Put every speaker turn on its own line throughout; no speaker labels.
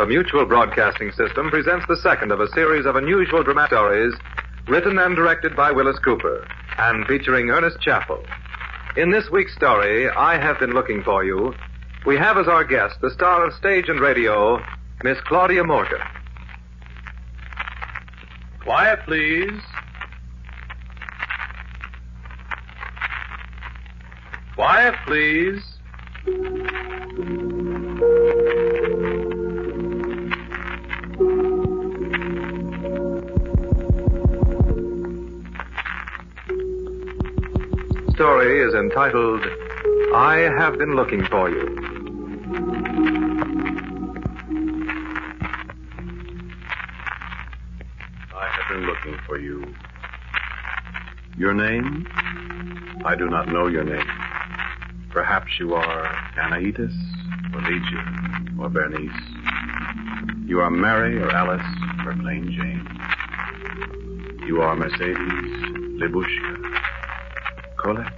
The Mutual Broadcasting System presents the second of a series of unusual dramatic stories written and directed by Willis Cooper and featuring Ernest Chappell. In this week's story, I Have Been Looking for You, we have as our guest the star of stage and radio, Miss Claudia Morgan.
Quiet, please. Quiet, please.
Story is entitled, I Have Been Looking for You.
I have been looking for you. Your name? I do not know your name. Perhaps you are Anaitis, or Lygia, or Bernice. You are Mary, or Alice, or plain Jane. You are Mercedes, Libushka, Colette.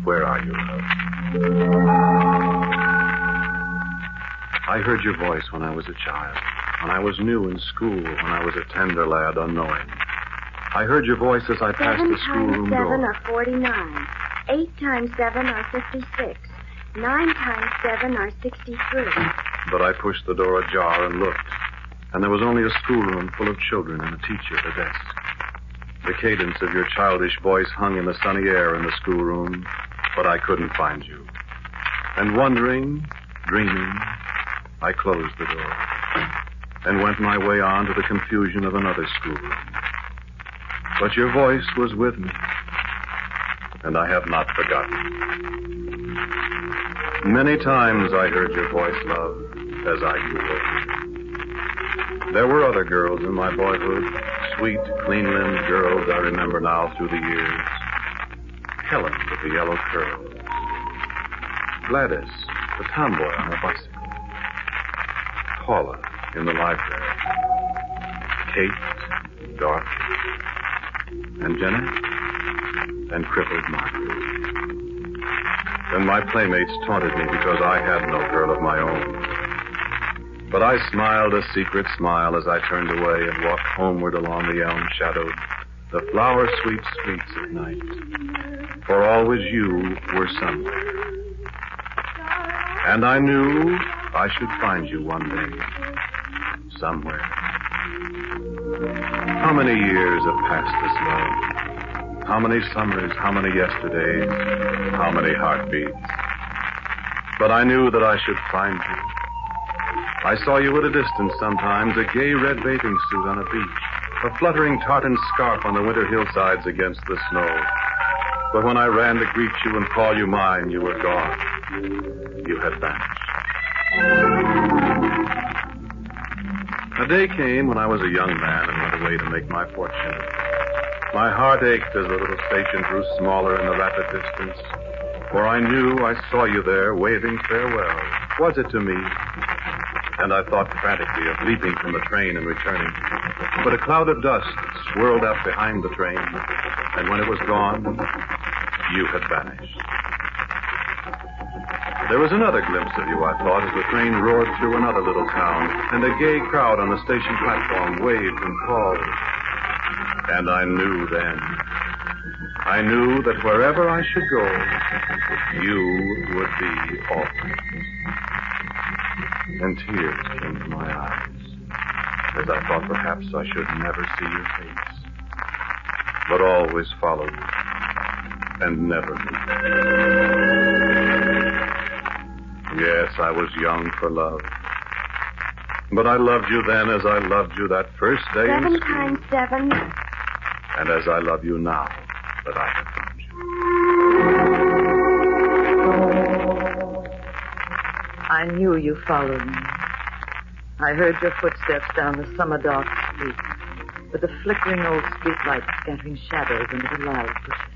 Where are you, love? I heard your voice when I was a child, when I was new in school, when I was a tender lad unknowing. I heard your voice as I passed the schoolroom door.
7 times 7 are 49. 8 times 7 are 56. 9 times 7 are 63.
But I pushed the door ajar and looked, and there was only a schoolroom full of children and a teacher at a desk. The cadence of your childish voice hung in the sunny air in the schoolroom, but I couldn't find you. And wondering, dreaming, I closed the door and went my way on to the confusion of another schoolroom. But your voice was with me, and I have not forgotten. Many times I heard your voice, love, as I grew older. There were other girls in my boyhood, sweet, clean-limbed girls I remember now through the years. Helen with the yellow curls. Gladys, the tomboy on her bicycle. Paula in the library. Kate, Dorothy, and Janet, and crippled Margaret. Then my playmates taunted me because I had no girl of my own. But I smiled a secret smile as I turned away and walked homeward along the elm-shadowed, the flower-sweet streets at night. For always you were somewhere. And I knew I should find you one day, somewhere. How many years have passed this love? How many summers, how many yesterdays, how many heartbeats? But I knew that I should find you. I saw you at a distance sometimes, a gay red bathing suit on a beach, a fluttering tartan scarf on the winter hillsides against the snow. But when I ran to greet you and call you mine, you were gone. You had vanished. A day came when I was a young man and went away to make my fortune. My heart ached as the little station grew smaller in the rapid distance, for I knew I saw you there waving farewell. Was it to me? And I thought frantically of leaping from the train and returning. But a cloud of dust swirled up behind the train, and when it was gone, you had vanished. There was another glimpse of you, I thought, as the train roared through another little town, and a gay crowd on the station platform waved and called. And I knew then. I knew that wherever I should go, you would be always. And tears came to my eyes, as I thought perhaps I should never see your face, but always follow you, and never leave. Yes, I was young for love, but I loved you then as I loved you that first day in school.
7 times 7.
And as I love you now that I have found you.
I knew you followed me. I heard your footsteps down the summer dark street, with the flickering old streetlight scattering shadows into the lilac bushes.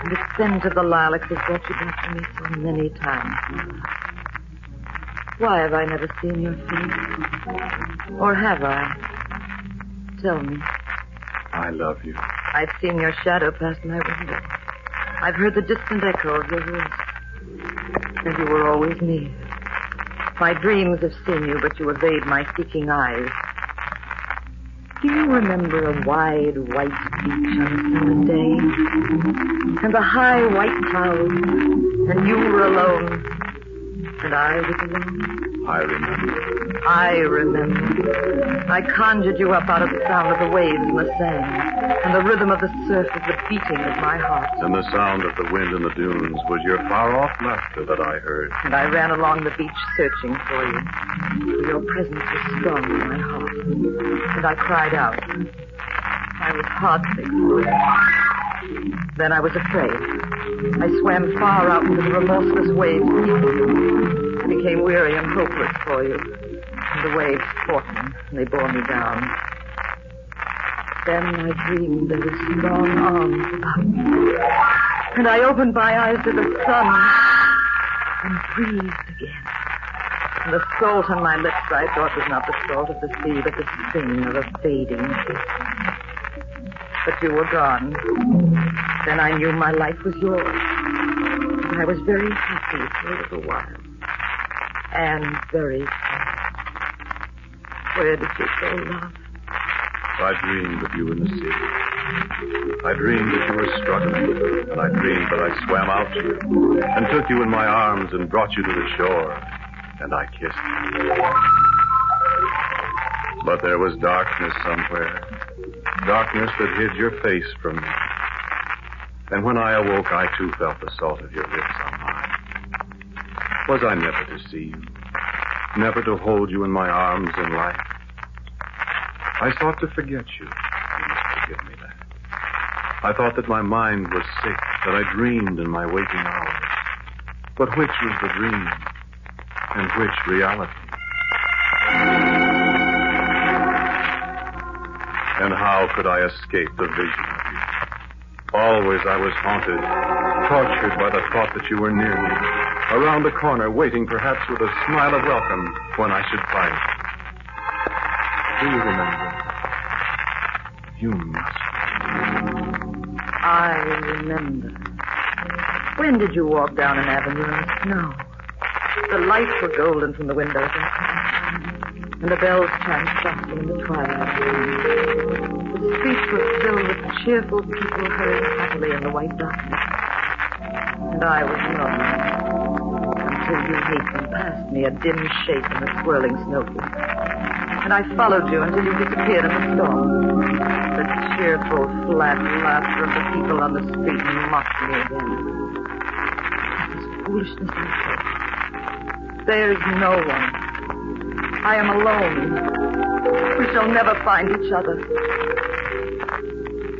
And the scent of the lilacs has brought you back to me so many times now. Why have I never seen your face? Or have I? Tell me.
I love you.
I've seen your shadow pass my window. I've heard the distant echo of your voice. And you were always near. My dreams have seen you, but you evade my seeking eyes. Do you remember a wide white beach on a summer day? And the high white clouds, and you were alone, and I was alone?
I remember.
I remember. I conjured you up out of the sound of the waves in the sand, and the rhythm of the surf is the beating of my heart.
And the sound of the wind in the dunes was your far-off laughter that I heard.
And I ran along the beach searching for you. For your presence was strong in my heart. And I cried out. I was heartsick for you. Then I was afraid. I swam far out into the remorseless waves seeking you. I became weary and hopeless for you. And the waves fought me, and they bore me down. Then I dreamed there were strong arms about me. And I opened my eyes to the sun and breathed again. And the salt on my lips I thought was not the salt of the sea, but the sting of a fading kiss. But you were gone. Then I knew my life was yours. And I was very happy for a little while. And very sad. Where did you go, love?
I dreamed of you in the sea. I dreamed that you were struggling, and I dreamed that I swam out to you and took you in my arms and brought you to the shore, and I kissed you. But there was darkness somewhere, darkness that hid your face from me. And when I awoke, I too felt the salt of your lips on mine. Was I never to see you, never to hold you in my arms in life? I sought to forget you. You must forgive me that. I thought that my mind was sick, that I dreamed in my waking hours. But which was the dream, and which reality? And how could I escape the vision of you? Always I was haunted, tortured by the thought that you were near me, around the corner, waiting perhaps with a smile of welcome when I should find you. Do you remember? You must.
I remember. When did you walk down an avenue in the snow? The lights were golden from the windows inside, and the bells chimed softly in the twilight. The streets were filled with cheerful people hurrying happily in the white darkness. And I was alone, until you hastened past me, a dim shape in the swirling snowflakes. And I followed you until you disappeared in the storm. The cheerful, flat laughter of the people on the street mocked me again. This is foolishness, I thought. There is no one. I am alone. We shall never find each other.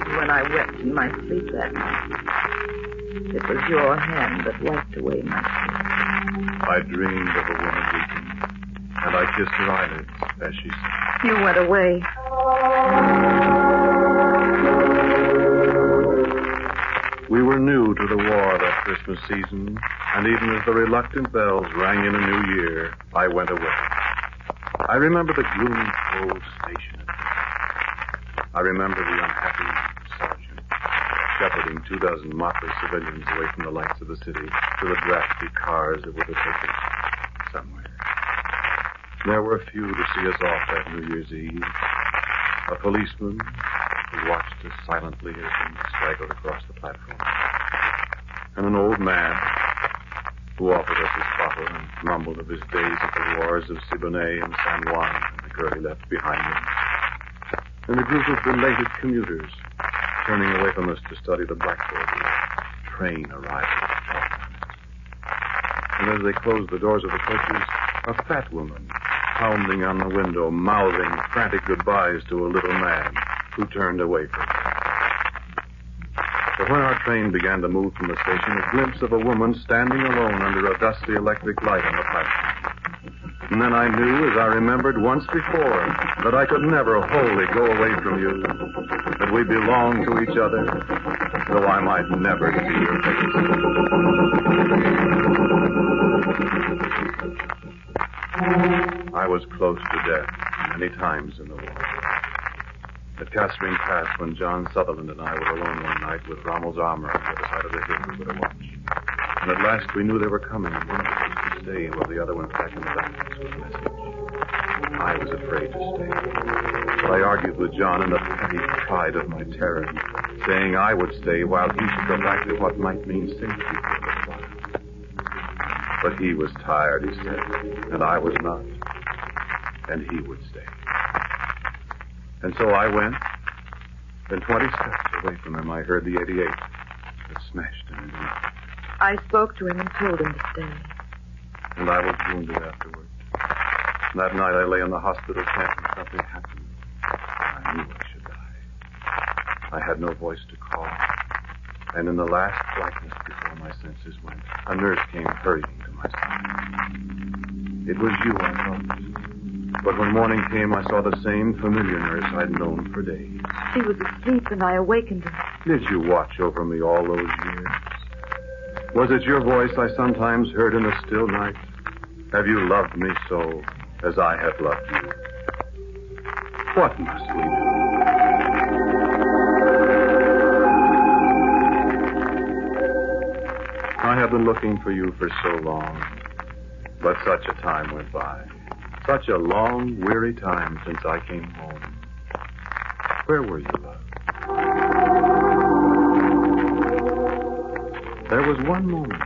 And when I wept in my sleep that night, it was your hand that wiped away my tears.
I dreamed of a woman weeping, and I kissed her eyelids as she said.
You went away.
We were new to the war that Christmas season, and even as the reluctant bells rang in a new year, I went away. I remember the gloomy, cold station. I remember the unhappy sergeant shepherding 24 motley civilians away from the lights of the city to the drafty cars that were to take us somewhere. There were few to see us off that New Year's Eve. A policeman who watched us silently as we straggled across the platform. And an old man who offered us his bottle and mumbled of his days at the wars of Siboney and San Juan and the girl he left behind him. And a group of belated commuters turning away from us to study the blackboard with train arrival. And as they closed the doors of the coaches, a fat woman pounding on the window, mouthing frantic goodbyes to a little man who turned away from her. But when our train began to move from the station, a glimpse of a woman standing alone under a dusty electric light on the platform. And then I knew, as I remembered once before, that I could never wholly go away from you, that we belonged to each other, though I might never see your face. I was close to death many times in the war. At Cassering Pass, when John Sutherland and I were alone one night with Rommel's armor on the other side of the hill, we were to watch. And at last we knew they were coming, and one of us stay while the other went back in the back with a message. I was afraid to stay. But I argued with John in the petty pride of my terror, saying I would stay while he should go back to what might mean safety for a little while. But he was tired, he said, and I was not. And he would stay. And so I went. Then 20 steps away from him, I heard the 88. It smashed in his mouth.
I spoke to him and told him to stay.
And I was wounded afterward. That night I lay in the hospital tent and something happened. I knew I should die. I had no voice to call. And in the last blackness before my senses went, a nurse came hurrying to my side. It was you, I thought. But when morning came, I saw the same familiar nurse I'd known for days.
He was asleep and I awakened him.
Did you watch over me all those years? Was it your voice I sometimes heard in the still night? Have you loved me so as I have loved you? What must we do? I have been looking for you for so long, but such a time went by. Such a long, weary time since I came home. Where were you, love? There was one moment.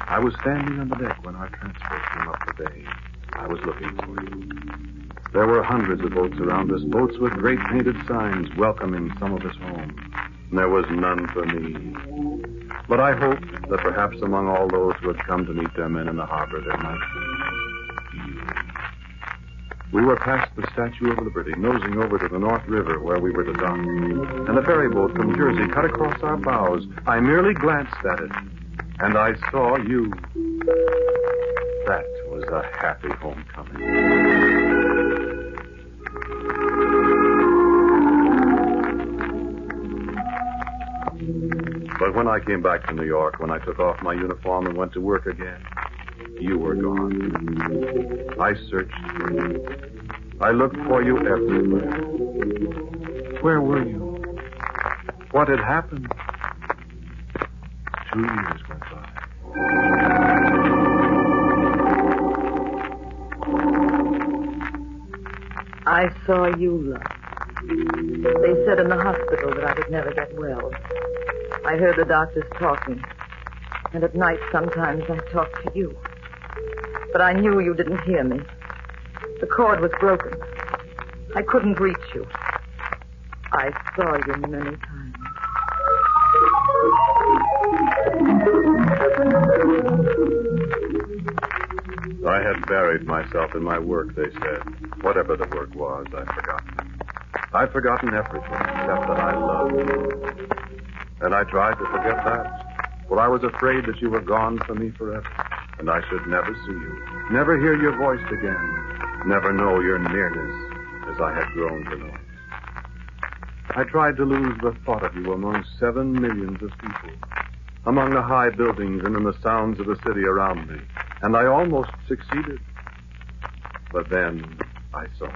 I was standing on the deck when our transport came up the bay. I was looking for you. There were hundreds of boats around us, boats with great painted signs welcoming some of us home. And there was none for me. But I hoped that perhaps among all those who had come to meet their men in the harbor, there might be you. We were past the Statue of Liberty, nosing over to the North River where we were to dock. And a ferry boat from Jersey cut across our bows. I merely glanced at it, and I saw you. That was a happy homecoming. But when I came back to New York, when I took off my uniform and went to work again, you were gone. I searched for you. I looked for you everywhere. Where were you? What had happened? 2 years went by.
I saw you, love. They said in the hospital that I would never get well. I heard the doctors talking. And at night, sometimes I talked to you. But I knew you didn't hear me. The cord was broken. I couldn't reach you. I saw you many times.
I had buried myself in my work, they said. Whatever the work was, I'd forgotten. I'd forgotten everything except that I loved you. And I tried to forget that, for I was afraid that you were gone from me forever, and I should never see you, never hear your voice again, never know your nearness as I had grown to know it. I tried to lose the thought of you among 7 millions of people, among the high buildings and in the sounds of the city around me, and I almost succeeded. But then I saw you.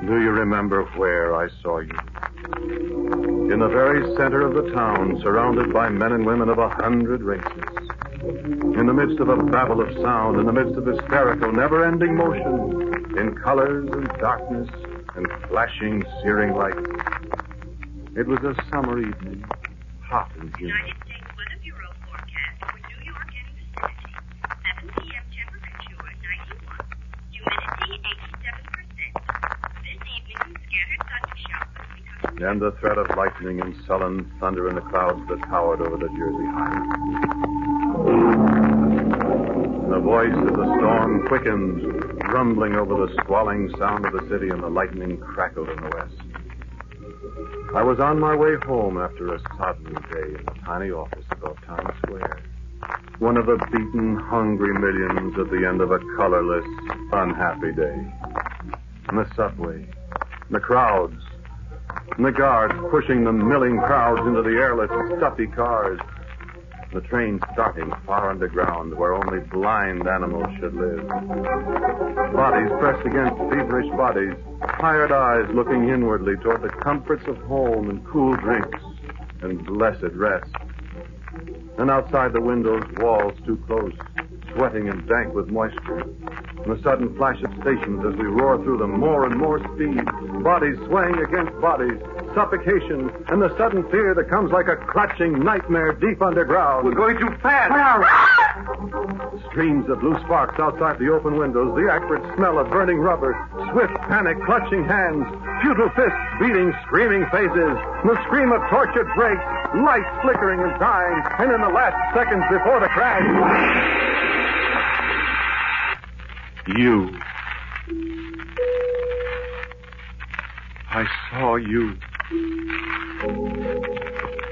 Do you remember where I saw you? In the very center of the town, surrounded by men and women of 100 races. In the midst of a babel of sound, in the midst of hysterical, never-ending motion, in colors and darkness and flashing, searing lights. It was a summer evening, hot and humid.
United States Weather Bureau forecast for New York and vicinity. 7 p.m. temperature 91. Humidity 87%. This evening, scattered thunder showers becoming...
And the threat of lightning and sullen thunder in the clouds that towered over the Jersey highway. The voice of the storm quickened, rumbling over the squalling sound of the city, and the lightning crackled in the west. I was on my way home after a sodden day in the tiny office above Times Square. One of the beaten, hungry millions at the end of a colorless, unhappy day. And the subway, the crowds, and the guards pushing the milling crowds into the airless, stuffy cars. The train starting far underground where only blind animals should live. Bodies pressed against feverish bodies, tired eyes looking inwardly toward the comforts of home and cool drinks and blessed rest. And outside the windows, walls too close, sweating and dank with moisture. And the sudden flash of stations as we roar through them, more and more speed, bodies swaying against bodies, suffocation, and the sudden fear that comes like a clutching nightmare deep underground.
We're going too fast.
Streams of blue sparks outside the open windows, the acrid smell of burning rubber, swift panic clutching hands, futile fists beating screaming faces, the scream of tortured brakes, lights flickering and dying, and in the last seconds before the crash... You. I saw you.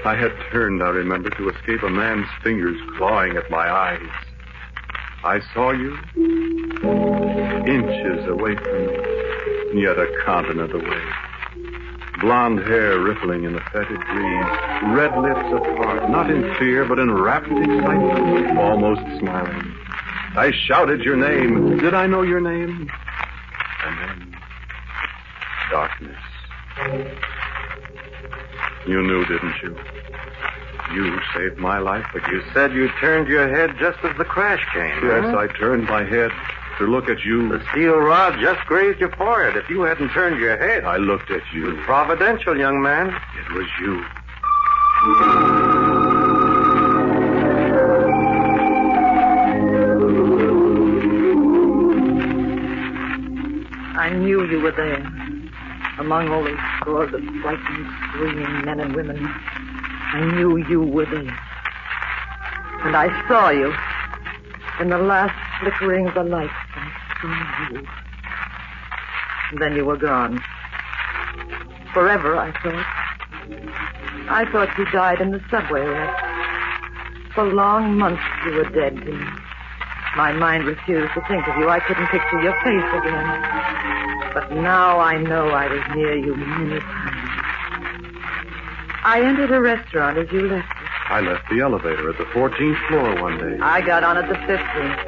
I had turned, I remember, to escape a man's fingers clawing at my eyes. I saw you inches away from me, yet a continent away. Blonde hair rippling in the fetid breeze, red lips apart, not in fear, but in rapid excitement, almost smiling. I shouted your name. Did I know your name? And then, darkness. You knew, didn't you? You saved my life, but you said you turned your head just as the crash came. Yes, huh? I turned my head to look at you. The steel rod just grazed your forehead. If you hadn't turned your head... I looked at you. It was providential, young man. It was you.
I knew you were there, among all those scores of frightened, screaming men and women. I knew you were there. And I saw you. In the last flickering of the lights, I saw you. And then you were gone. Forever, I thought. I thought you died in the subway wreck. For long months you were dead to me. My mind refused to think of you. I couldn't picture your face again. But now I know I was near you many times. I entered a restaurant as you left it.
I left the elevator at the 14th floor one day.
I got on at the 15th.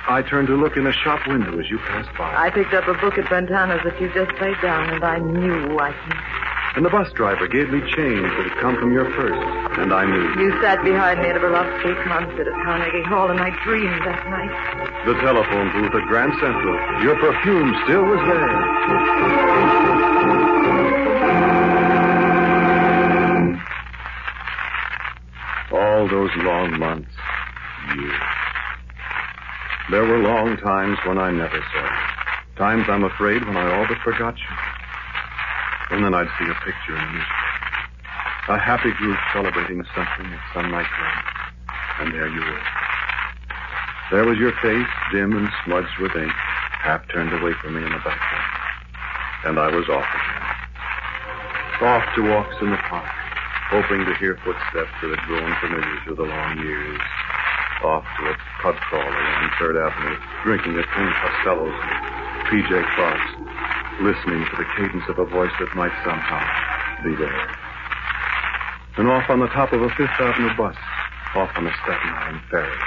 I turned to look in a shop window as you passed by.
I picked up a book at Bentana's that you just laid down, and I knew I could.
And the bus driver gave me change that had come from your purse, and I knew.
You sat behind me at a Berlovsky concert at Carnegie Hall, and I dreamed that night.
The telephone booth at Grand Central. Your perfume still was there. All those long months, years. There were long times when I never saw you. Times, I'm afraid, when I all but forgot you. And then I'd see a picture in the newspaper. A happy group celebrating something at some nightclub. And there you were. There was your face, dim and smudged with ink, half turned away from me in the background. And I was off again. Off to walks in the park, hoping to hear footsteps that had grown familiar through the long years. Off to a pub crawler on 3rd Avenue, drinking at King Costello's and P.J. Clark's, listening to the cadence of a voice that might somehow be there. And off on the top of a 5th Avenue bus, off on a Staten Island ferry,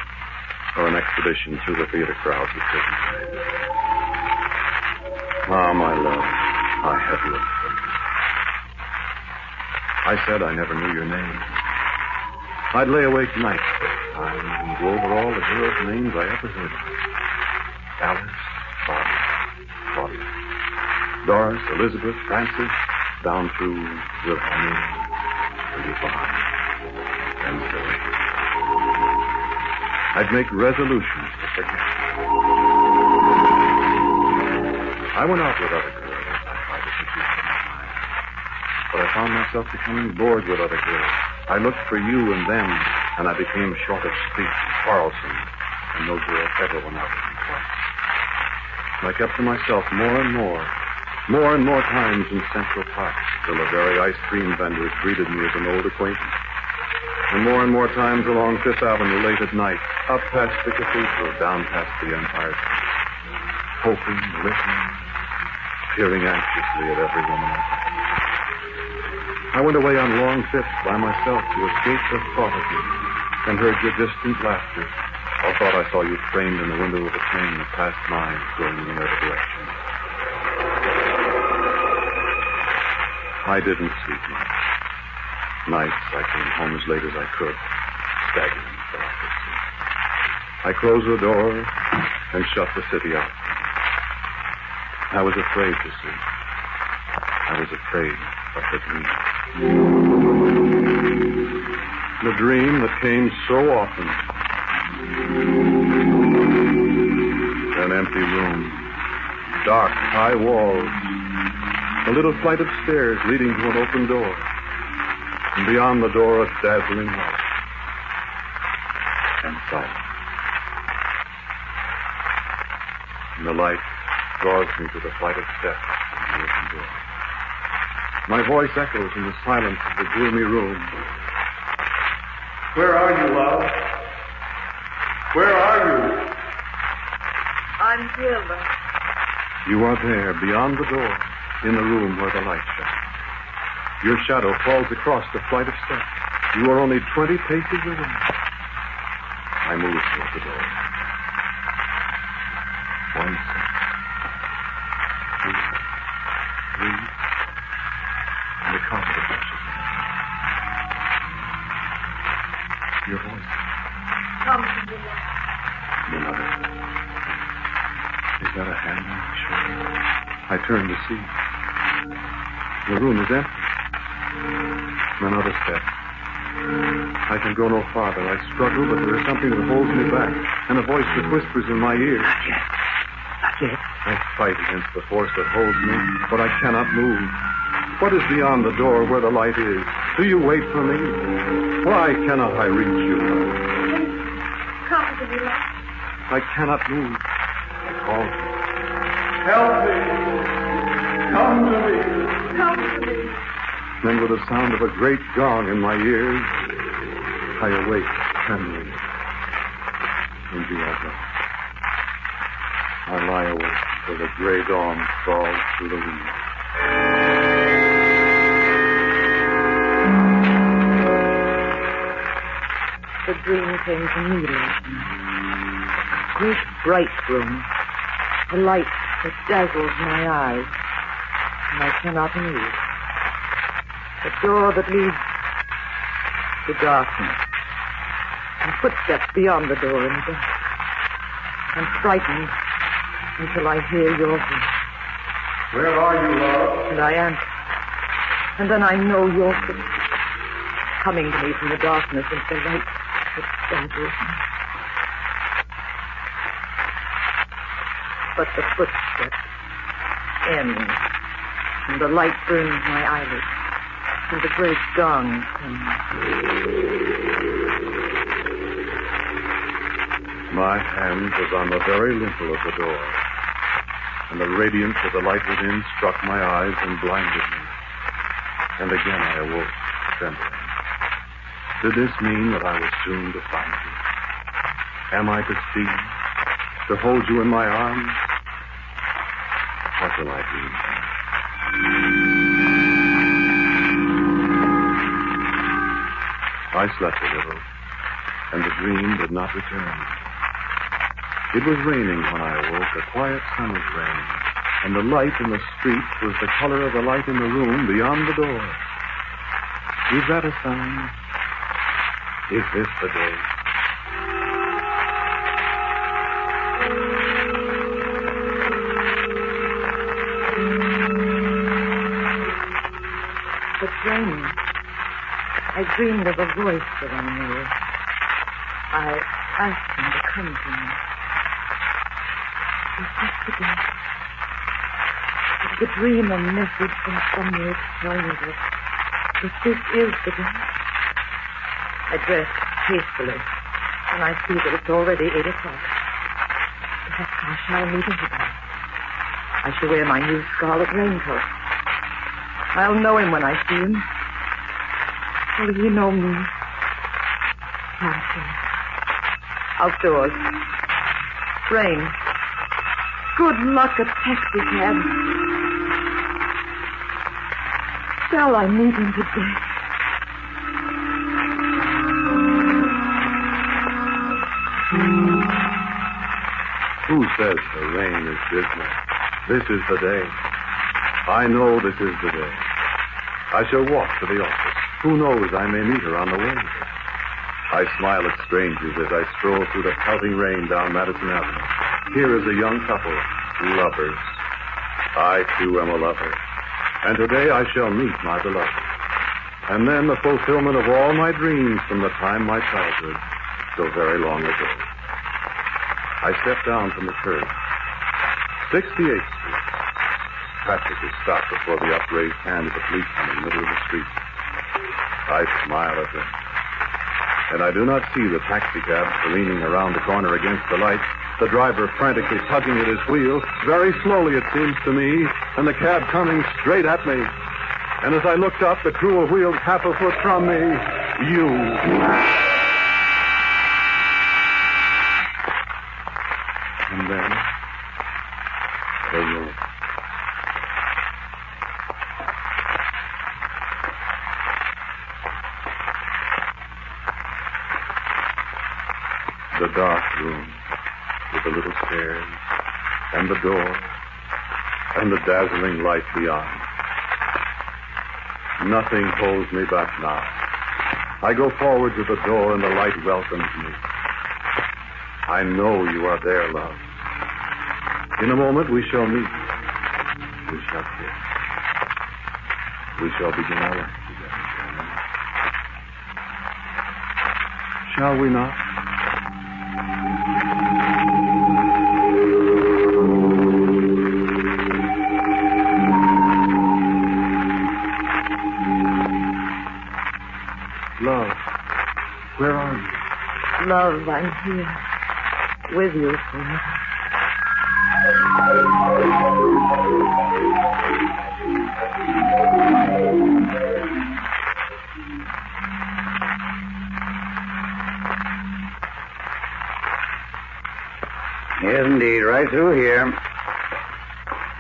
or an expedition through the theater crowds at Disneyland. Ah, my love, I have looked for you. I said I never knew your name. I'd lay awake nights for a time and go over all the girls' names I ever heard of. Alice, Barbara, Claudia, Doris, Elizabeth, Frances, down through Wilhelmina, and Yvonne, and Zoe. I'd make resolutions to forget. I went out with other girls. I tried to confuse my mind. But I found myself becoming bored with other girls. I looked for you and them, and I became short of speech, quarrelsome, and no girl ever went out with me twice. I kept to myself more and more times in Central Park, till the very ice cream vendors greeted me as an old acquaintance. And more times along 5th Avenue late at night, up past the cathedral, down past the Empire State, hoping, listening, peering anxiously at every woman I passed. I went away on long trips by myself to escape the thought of you, and heard your distant laughter, or thought I saw you framed in the window of a train that passed mine, going in another direction. I didn't sleep much. Nights I came home as late as I could, staggering. I closed the door and shut the city out. I was afraid to sleep. I was afraid of the dream. The dream that came so often. An empty room. Dark, high walls. A little flight of stairs leading to an open door. And beyond the door, a dazzling light. And silence. And the light draws me to the flight of steps and the open door. My voice echoes in the silence of the gloomy room. Where are you, love? Where are you?
I'm here, love.
You are there, beyond the door, in the room where the light shines. Your shadow falls across the flight of steps. You are only 20 paces away. I move toward the door. 1 step. 2, 3. And the carpet touches me. Your voice.
Come to me, love.
Another. Is that a hand on my shoulder? I turn to see. The room is empty. Another step. I can go no farther. I struggle, but there is something that holds me back, and a voice that whispers in my ear.
Not yet. Not yet.
I fight against the force that holds me, but I cannot move. What is beyond the door where the light is? Do you wait for me? Why cannot I reach you?
Come to me, love.
I cannot move. I call.
Help me. Come to me.
Come to me.
Then with the sound of a great gong in my ears, I awake trembling. And you are gone. I lie awake till the gray dawn crawls through the leaves.
The dream came to me last night. A great bright room. A light that dazzles my eyes. And I cannot move. A door that leads to darkness. And footsteps beyond the door in the dark. I'm frightened until I hear your voice.
Where are you, love?
And I answer. And then I know your footsteps coming to me from the darkness into the light that dazzles me. But the footsteps end, and the light burns my eyelids, and the great gong comes.
My hand was on the very lintel of the door, and the radiance of the light within struck my eyes and blinded me. And again I awoke, trembling. Did this mean that I was soon to find you? Am I to see, to hold you in my arms? What will I do? I slept a little, and the dream did not return. It was raining when I awoke, a quiet summer's rain, and the light in the street was the color of the light in the room beyond the door. Is that a sign? Is this the day?
It's raining. I dreamed of a voice that I knew. I asked him to come to me. Is this the day? Is the dream a message from somewhere telling me that this is the day? I dress hastily, and I see that it's already 8 o'clock. Perhaps I shall meet him today. I shall wear my new scarlet raincoat. I'll know him when I see him. Will he know me? Passing. Outdoors. Rain. Good luck, a taxi cab. Shall I meet him today?
Who says the rain is dismal? This is the day. I know this is the day. I shall walk to the office. Who knows, I may meet her on the way. I smile at strangers as I stroll through the pelting rain down Madison Avenue. Here is a young couple, lovers. I, too, am a lover. And today I shall meet my beloved. And then the fulfillment of all my dreams from the time my childhood, so very long ago. I step down from the curb. 68th Street. Traffic is stopped before the upraised hand of the policeman in the middle of the street. I smile at them. And I do not see the taxicab careening around the corner against the light, the driver frantically tugging at his wheel, very slowly it seems to me, and the cab coming straight at me. And as I looked up, the cruel wheels half a foot from me, you. And then, the room. The dark room with the little stairs and the door and the dazzling light beyond. Nothing holds me back now. I go forward to the door and the light welcomes me. I know you are there, love. In a moment we shall meet. We shall kiss. We shall begin our life together. Shall we not? Love, where are you?
Love, I'm here. With you forever.
Yes, indeed. Right through here.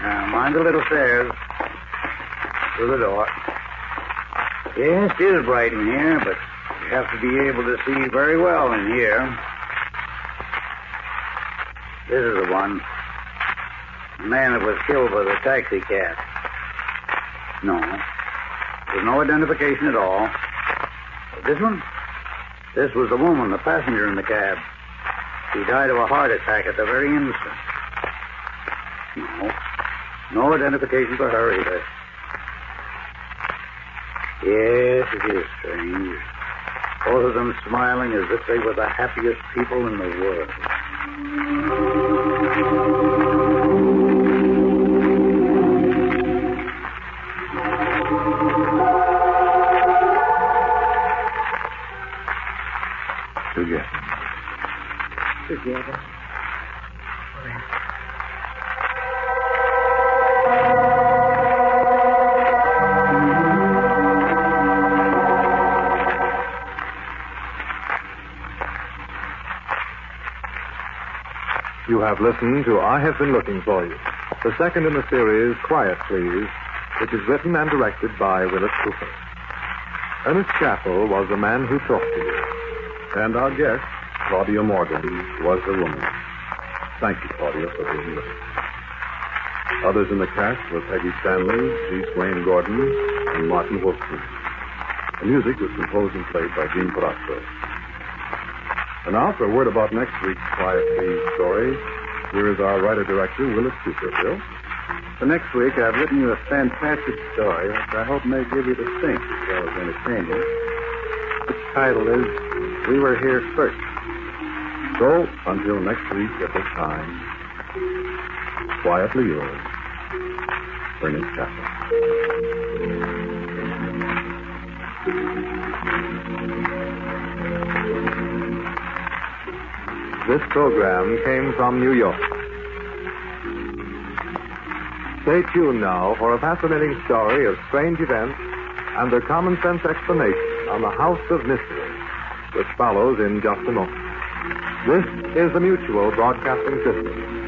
Now, mind the little stairs. Through the door. Yes, it is bright in here, but you have to be able to see very well in here. This is the one. The man that was killed by the taxi cab. No. There's no identification at all. But this one? This was the woman, the passenger in the cab. She died of a heart attack at the very instant. No. No identification for her either. Yes, it is strange. Both of them smiling as if they were the happiest people in the world.
Together.
Together.
You have listened to I Have Been Looking For You, the second in the series, Quiet Please, which is written and directed by Willis Cooper. Ernest Chappell was the man who talked to you. And our guest, Claudia Morgan, was the woman. Thank you, Claudia, for being with us. Others in the cast were Peggy Stanley, G. Swain Gordon, and Martin Wolfson. The music was composed and played by Gene Palazzo. And now for a word about next week's Quiet Please story, here is our writer-director, Willis Cooper. Bill?
For next week, I've written you a fantastic story, which I hope may give you to think as well as entertainment. Its title is We Were Here First.
So, until next week at this time, quietly yours, Ernest Chappell.
This program came from New York. Stay tuned now for a fascinating story of strange events and their common sense explanation on the House of Mystery, which follows in just a moment. This is the Mutual Broadcasting System.